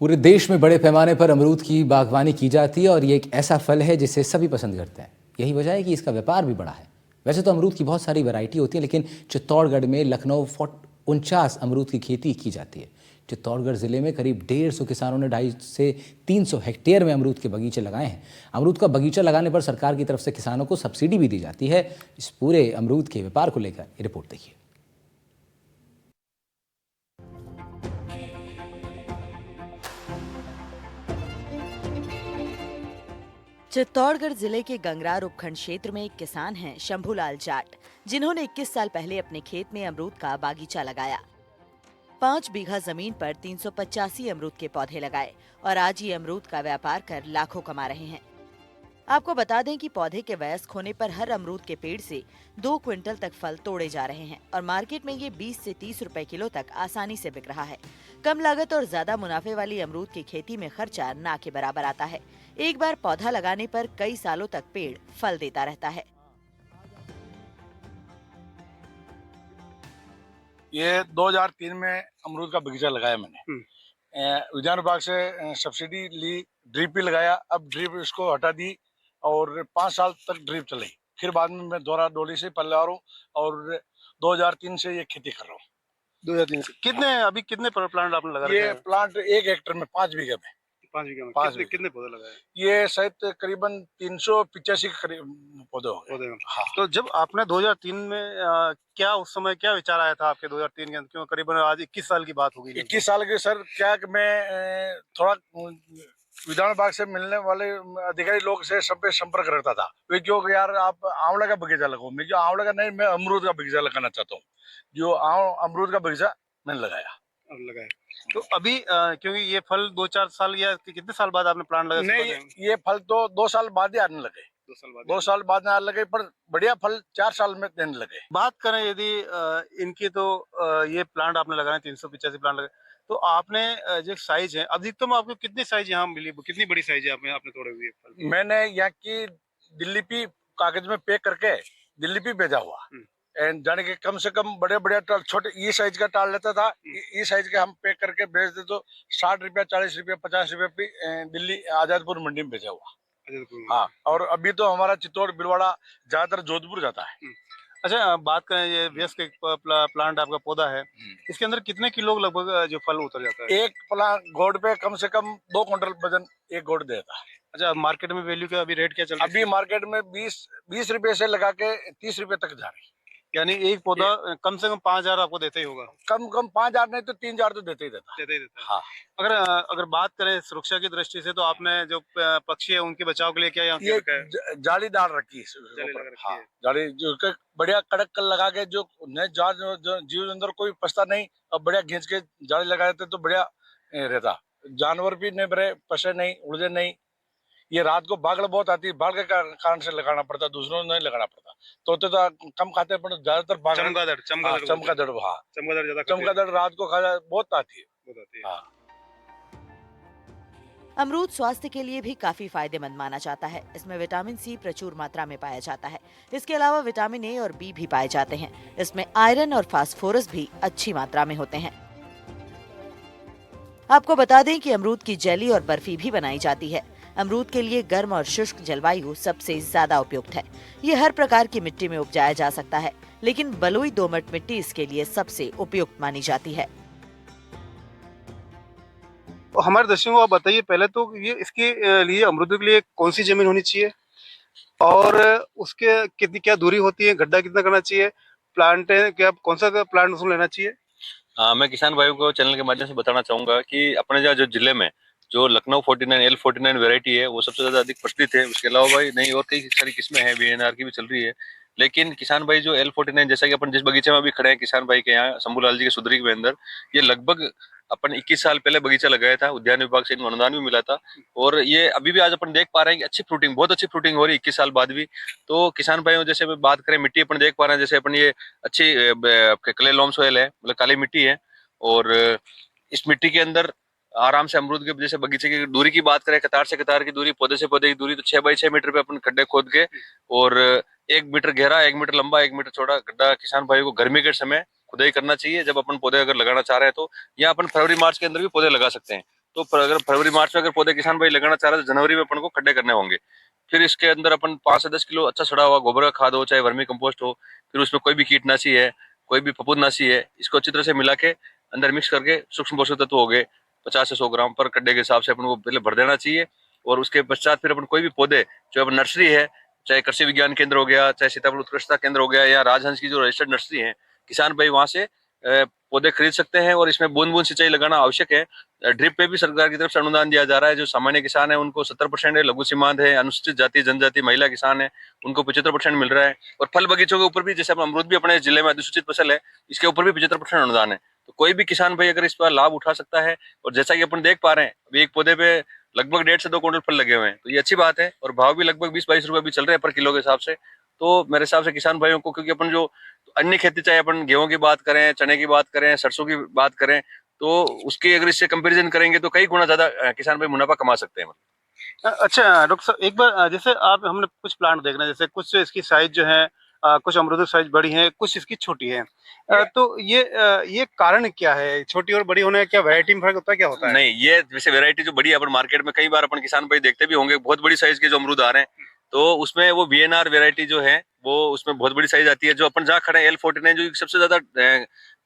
पूरे देश में बड़े पैमाने पर अमरूद की बागवानी की जाती है और ये एक ऐसा फल है जिसे सभी पसंद करते हैं। यही वजह है कि इसका व्यापार भी बड़ा है। वैसे तो अमरूद की बहुत सारी वैरायटी होती है, लेकिन चित्तौड़गढ़ में लखनऊ 49 अमरूद की खेती की जाती है। चित्तौड़गढ़ ज़िले में करीब 150 किसानों ने 250 से 300 हेक्टेयर में अमरूद के बगीचे लगाए हैं। अमरूद का बगीचा लगाने पर सरकार की तरफ से किसानों को सब्सिडी भी दी जाती है। इस पूरे अमरूद के व्यापार को लेकर ये रिपोर्ट देखिए। चित्तौड़गढ़ जिले के गंगरार उपखंड क्षेत्र में एक किसान हैं शंभूलाल जाट, जिन्होंने 21 साल पहले अपने खेत में अमरूद का बागीचा लगाया। 5 बीघा जमीन पर 385 अमरूद के पौधे लगाए और आज ये अमरूद का व्यापार कर लाखों कमा रहे हैं। आपको बता दें कि पौधे के वयस्क होने पर हर अमरूद के पेड़ से 2 क्विंटल तक फल तोड़े जा रहे हैं और मार्केट में ये 20 से 30 रुपए किलो तक आसानी से बिक रहा है। कम लागत और ज्यादा मुनाफे वाली अमरूद की खेती में खर्चा ना के बराबर आता है। एक बार पौधा लगाने पर कई सालों तक पेड़ फल देता रहता है। ये 2003 में अमरूद का बगीचा लगाया मैंने। विज्ञान विभाग से सब्सिडी ली, ड्रिप भी लगाया। अब ड्रिप इसको हटा दी और 5 साल तक ड्रिप चलाई। फिर बाद में मैं दोहरा डोली से पल्ले आ रहा हूँ और 2003 से ये खेती कर रहा हूँ। 2003 से कितने प्लांट आपने लगा रखे हैं? ये प्लांट 1 हेक्टेयर में 5 बीघे में 5 बीघे में 5 कितने पौधे लगाए? ये शायद करीबन 385 के करीब पौधे हो गए। हाँ। तो जब आपने 2003 में क्या उस समय क्या विचार आया था आपके 2003 के अंदर? क्यों करीबन आज 21 साल की बात होगी। 21 साल के सर, क्या कि मैं थोड़ा विधान विभाग से मिलने वाले अधिकारी लोग से सब पे संपर्क रखता था। वे क्यों यार आप आंवला का बगीचा लगाओ, मैं जो आंवला का नहीं, मैं अमरूद का बगीचा लगाना चाहता हूँ। जो अमरूद का बगीचा मैंने लगाया। तो अभी क्योंकि ये फल 2-4 साल या कितने साल बाद आपने प्लांट लगाया? नहीं, ये फल तो 2 साल बाद ही आने लगे। 2 साल बाद आने लगे, पर बढ़िया फल 4 साल में देने लगे। बात करें यदि इनकी, तो ये प्लांट आपने लगाए 385 प्लांट लगाए, तो आपने जो साइज है अधिकतम आपको कितनी साइज यहाँ मिली, कितनी बड़ी साइज है आपने तोड़े हुए फल? मैंने यहाँ की दिल्ली पे कागज में पैक करके दिल्ली पे भेजा हुआ। एंड जाने के कम से कम बड़े टाल, छोटे ये साइज का टाल लेता था। ये साइज के हम पैक करके भेजते तो 60 रुपया, 40 रुपया, 50 रुपया पे दिल्ली आजादपुर मंडी में भेजा हुआ। हाँ, और अभी तो हमारा चित्तौड़ भीलवाड़ा ज्यादातर जोधपुर जाता है। अच्छा, बात करें ये व्यस्क प्लांट आपका पौधा है, इसके अंदर कितने किलो लगभग जो फल उतर जाता है? एक प्लांट गोड पे कम से कम 2 क्विंटल वजन एक गोड देता है। अच्छा, मार्केट में वैल्यू का अभी रेट क्या चल रहा है? अभी मार्केट में 20 रुपए से लगा के 30 रुपए तक जा रही है। यानी एक पौधा कम से कम 5,000 आपको देता ही होगा। कम 5,000 नहीं तो 3,000 तो देते ही देता। हाँ। अगर बात करें सुरक्षा की दृष्टि से, तो आपने जो पक्षी है उनके बचाव के लिए क्या ये जाली डाल रखी है। हाँ, जाली जो बढ़िया कड़क लगा के, जो जीव अंदर कोई फंसता नहीं, और बढ़िया घींच के जाली लगा देते तो बढ़िया रहता। जानवर भी नहीं बड़े फंसे नहीं, उड़े नहीं। ये रात को बागड़ बहुत आती है, बागड़ के कारण से लगाना पड़ता, दूसरों नहीं लगाना पड़ता। तोते तो कम खाते हैं, पर ज्यादातर चमगादड़ रात को खा बहुत आती है। हाँ। अमरूद स्वास्थ्य के लिए भी काफी फायदेमंद माना जाता है। इसमें विटामिन सी प्रचुर मात्रा में पाया जाता है। इसके अलावा विटामिन ए और बी भी पाए जाते हैं। इसमें आयरन और फास्फोरस भी अच्छी मात्रा में होते हैं। आपको बता दें कि अमरूद की जेली और बर्फी भी बनाई जाती है। अमरूद के लिए गर्म और शुष्क जलवायु सबसे ज्यादा उपयुक्त है। ये हर प्रकार की मिट्टी में उपजाया जा सकता है, लेकिन बलुई दोमट मिट्टी इसके लिए सबसे उपयुक्त मानी जाती है। तो हमारे दर्शकों को आप बताइए, पहले तो ये इसके लिए अमरूद के लिए कौन सी जमीन होनी चाहिए और उसके कितनी क्या दूरी होती है, गड्ढा कितना करना चाहिए, प्लांट क्या कौन सा प्लांट उसमें लेना चाहिए? मैं किसान भाइयों को चैनल के माध्यम से बताना चाहूंगा कि अपने जो जिले में जो लखनऊ 49 L49 वैरायटी है वो सबसे ज्यादा अधिक प्रचलित है। उसके अलावा भाई नहीं और कई सारी किस्में हैं, VNR की भी चल रही है। लेकिन किसान भाई जो L49, जैसा कि अपन जिस बगीचे में अभी खड़े हैं किसान भाई के यहाँ शंभूलाल जी के सुधरी के अंदर, ये लगभग अपन 21 साल पहले बगीचा लगाया था। उद्यान विभाग से इनको अनुदान भी मिला था और ये अभी भी आज अपन देख पा रहे हैं कि अच्छी फ्रूटिंग, बहुत अच्छी फ्रूटिंग हो रही है 21 साल बाद भी। तो किसान भाइयों, जैसे बात करें मिट्टी, अपन देख पा रहे हैं जैसे अपन ये अच्छी क्ले लॉम सोयल है, मतलब काली मिट्टी है, और इस मिट्टी के अंदर आराम से अमरूद के जैसे बगीचे की दूरी की बात करें, कतार से कतार की दूरी, पौधे से पौधे की दूरी, तो 6 बाई 6 मीटर पे अपन खड्डे खोद के और 1 मीटर गहरा, 1 मीटर लंबा, 1 मीटर चौड़ा गड्ढा किसान भाई को गर्मी के समय खुदाई करना चाहिए। जब अपन पौधे अगर लगाना चाह रहे हैं तो, या अपन फरवरी मार्च के अंदर भी पौधे लगा सकते हैं। तो अगर फरवरी मार्च में अगर पौधे किसान भाई लगाना चाह रहे हैं तो जनवरी में अपन को खड्डे करने होंगे। फिर इसके अंदर अपन 5 से 10 किलो अच्छा सड़ा हुआ गोबर का खाद हो, चाहे वर्मी कंपोस्ट हो, फिर उसमें कोई भी कीटनाशी है, कोई भी फफूंदनाशी है, इसको अच्छी तरह से मिला के अंदर मिक्स करके सूक्ष्म पोषक तत्व हो गए 50 से 100 ग्राम पर कड्डे के हिसाब से अपन को पहले भर देना चाहिए। और उसके पश्चात फिर अपन कोई भी पौधे, जो अपन नर्सरी है, चाहे कृषि विज्ञान केंद्र हो गया, चाहे सीताफल उत्कृष्टता केंद्र हो गया, या राजहंस की जो रजिस्टर्ड नर्सरी है, किसान भाई वहां से पौधे खरीद सकते हैं। और इसमें बूंद बूंद सिंचाई लगाना आवश्यक है। ड्रिप पे भी सरकार की तरफ से अनुदान दिया जा रहा है। जो सामान्य किसान है उनको 70% है, लघु सीमांत है, अनुसूचित जाति जनजाति महिला किसान है उनको 75% मिल रहा है। और फल बगीचों के ऊपर भी, जैसे अमरूद भी अपने जिले में अधिसूचित फसल है, इसके ऊपर भी 75% अनुदान है। तो कोई भी किसान भाई अगर इस पर लाभ उठा सकता है। और जैसा कि अपन देख पा रहे हैं, अभी एक पौधे पे लगभग 1.5 से 2 क्विंटल फल लगे हुए हैं, तो ये अच्छी बात है। और भाव भी लगभग 20-22 रुपए भी चल रहे हैं पर किलो के हिसाब से। तो मेरे हिसाब से किसान भाइयों को, क्योंकि अपन जो अन्य खेती, चाहे अपन गेहूं की बात करें, चने की बात करें, सरसों की बात करें, तो उसके अगर इससे कंपैरिजन करेंगे तो कई गुना ज्यादा किसान भाई मुनाफा कमा सकते हैं। अच्छा डॉक्टर साहब, एक बार जैसे आप हमने कुछ प्लांट देखना है, जैसे कुछ इसकी साइज जो है कुछ अमरूद की साइज बड़ी है, कुछ इसकी छोटी है। तो ये कारण क्या है? छोटी और बड़ी होने का क्या वैरायटी में फर्क होता है, क्या होता है? नहीं, ये वैसे वैरायटी जो बड़ी है अपन मार्केट में कई बार अपन किसान भाई देखते भी होंगे, बहुत बड़ी साइज के जो अमरूद आ रहे हैं, तो उसमें वो VNR वैरायटी जो है वो उसमें बहुत बड़ी साइज आती है। जो अपन जहाँ खड़े हैं L49, जो सबसे ज्यादा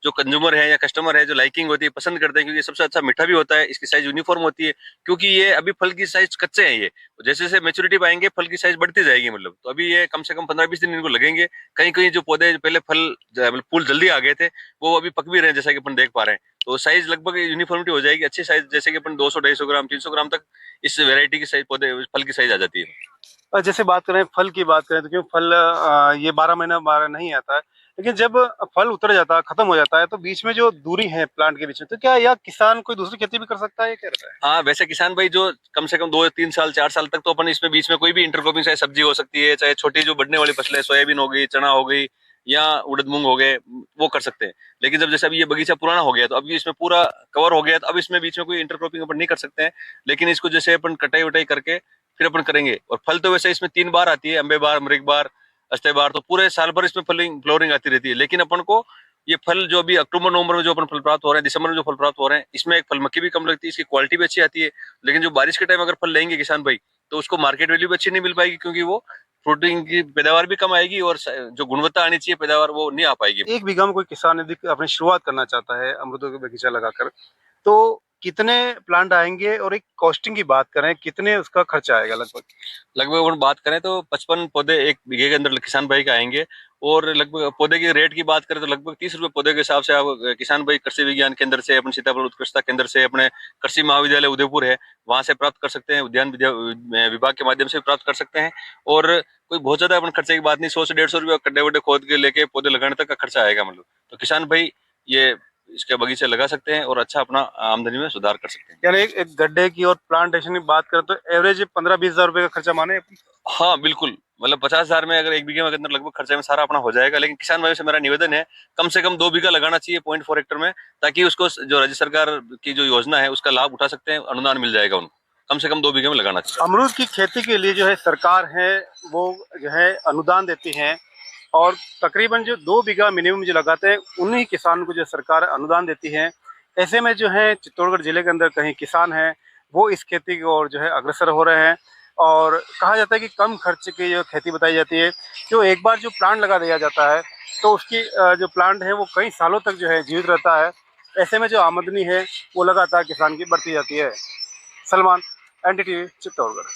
जो कंज्यूमर है या कस्टमर है, जो लाइकिंग होती है, पसंद करते हैं, क्योंकि सबसे अच्छा मीठा भी होता है, इसकी साइज यूनिफॉर्म होती है। क्योंकि ये अभी फल की साइज कच्चे हैं, ये जैसे जैसे मेच्योरिटी पाएंगे फल की साइज बढ़ती जाएगी। मतलब तो अभी ये कम से कम 15-20 दिन इनको लगेंगे। कहीं कहीं जो पौधे पहले फूल जल्दी आ गए थे, वो अभी पक भी रहे हैं, जैसा कि अपन देख पा रहे हैं। तो साइज लगभग यूनिफॉर्मिटी हो जाएगी, अच्छी साइज, जैसे कि अपन 200-250 ग्राम 300 ग्राम तक इस वैरायटी की साइज, पौधे फल की साइज आ जाती है। जैसे बात करें फल की, बात करें तो क्यों फल ये 12 महीना 12 नहीं आता है, लेकिन जब फल उतर जाता है, खत्म हो जाता है, तो बीच में जो दूरी है प्लांट के बीच में, तो क्या यह किसान कोई दूसरी खेती भी कर सकता है, क्या रहता है? हाँ, वैसे किसान भाई जो कम से कम 2-3 साल 4 साल तक तो अपन इसमें बीच में कोई भी इंटरक्रॉपिंग, चाहे सब्जी हो सकती है, चाहे छोटी जो बढ़ने वाली फसलें, सोयाबीन हो गई, चना हो गई, या उड़द मूंग हो गए, वो कर सकते हैं। लेकिन जब जैसे अभी ये बगीचा पुराना हो गया, तो अभी इसमें पूरा कवर हो गया, तो अब इसमें बीच में कोई इंटरक्रॉपिंग अपन नहीं कर सकते हैं। लेकिन इसको जैसे अपन कटाई वटाई करके फिर अपन करेंगे। और फल तो वैसे इसमें 3 बार आती है, अम्बे बार, मृग बार, अस्ते बार, तो पूरे साल भर इसमें फ्लोरिंग आती रहती है। लेकिन अपन को ये फल जो अभी अक्टूबर नवंबर में जो अपन फल प्राप्त हो रहे हैं, दिसंबर में जो फल प्राप्त हो रहे हैं, इसमें एक फल मक्खी भी कम लगती है, इसकी क्वालिटी भी अच्छी आती है। लेकिन जो बारिश के टाइम अगर फल लेंगे किसान भाई, तो उसको मार्केट वैल्यू भी अच्छी नहीं मिल पाएगी, क्योंकि वो फ्रूटिंग की पैदावार भी कम आएगी, और जो गुणवत्ता आनी चाहिए पैदावार, वो नहीं आ पाएगी। 1 बीघा में कोई किसान यदि अपनी शुरुआत करना चाहता है अमरूदों का बगीचा लगाकर, तो कितने प्लांट आएंगे? और एक कॉस्टिंग की बात करें, कितने उसका खर्चा आएगा लगभग? लगभग अपन बात करें तो 55 पौधे 1 बीघे के अंदर किसान भाई के आएंगे। और लगभग पौधे की रेट की बात करें तो लगभग 30 रुपए पौधे के हिसाब से आप किसान भाई कृषि विज्ञान केंद्र से, अपने सीताफल उत्कृष्टता केंद्र से, अपने कृषि महाविद्यालय उदयपुर है, वहां से प्राप्त कर सकते हैं। उद्यान विभाग के माध्यम से प्राप्त कर सकते हैं। और कोई बहुत ज्यादा अपन खर्चे की बात नहीं, 100 से 150 रुपये गड्ढे वड्ढे खोद के लेके पौधे लगाने तक का खर्चा आएगा। मतलब तो किसान भाई ये इसके बगीचे लगा सकते हैं और अच्छा अपना आमदनी में सुधार कर सकते हैं। यानी एक गड्ढे की और प्लांटेशन की बात करें तो एवरेज 15-20 हजार रुपए का खर्चा माने? हाँ बिल्कुल, मतलब 50,000 में अगर 1 बीघे में के अंदर लगभग खर्चे में सारा अपना हो जाएगा। लेकिन किसान भाइयों से मेरा निवेदन है, कम से कम 2 बीघा लगाना चाहिए 0.4 हेक्टेयर में, ताकि उसको जो राज्य सरकार की जो योजना है उसका लाभ उठा सकते हैं, अनुदान मिल जाएगा उनको। कम से कम 2 बीघे में लगाना चाहिए। अमरूद की खेती के लिए जो है सरकार है वो जो है अनुदान देती है, और तकरीबन जो 2 बीघा मिनिमम जो लगाते हैं उन्हीं किसानों को जो सरकार अनुदान देती है। ऐसे में जो है चित्तौड़गढ़ जिले के अंदर कहीं किसान हैं वो इस खेती की ओर जो है अग्रसर हो रहे हैं। और कहा जाता है कि कम खर्च की जो खेती बताई जाती है, जो एक बार जो प्लांट लगा दिया जाता है तो उसकी जो प्लांट है वो कई सालों तक जो है जीवित रहता है। ऐसे में जो आमदनी है वो लगातार किसान की बढ़ती जाती है। सलमान, NDTV, चित्तौड़गढ़।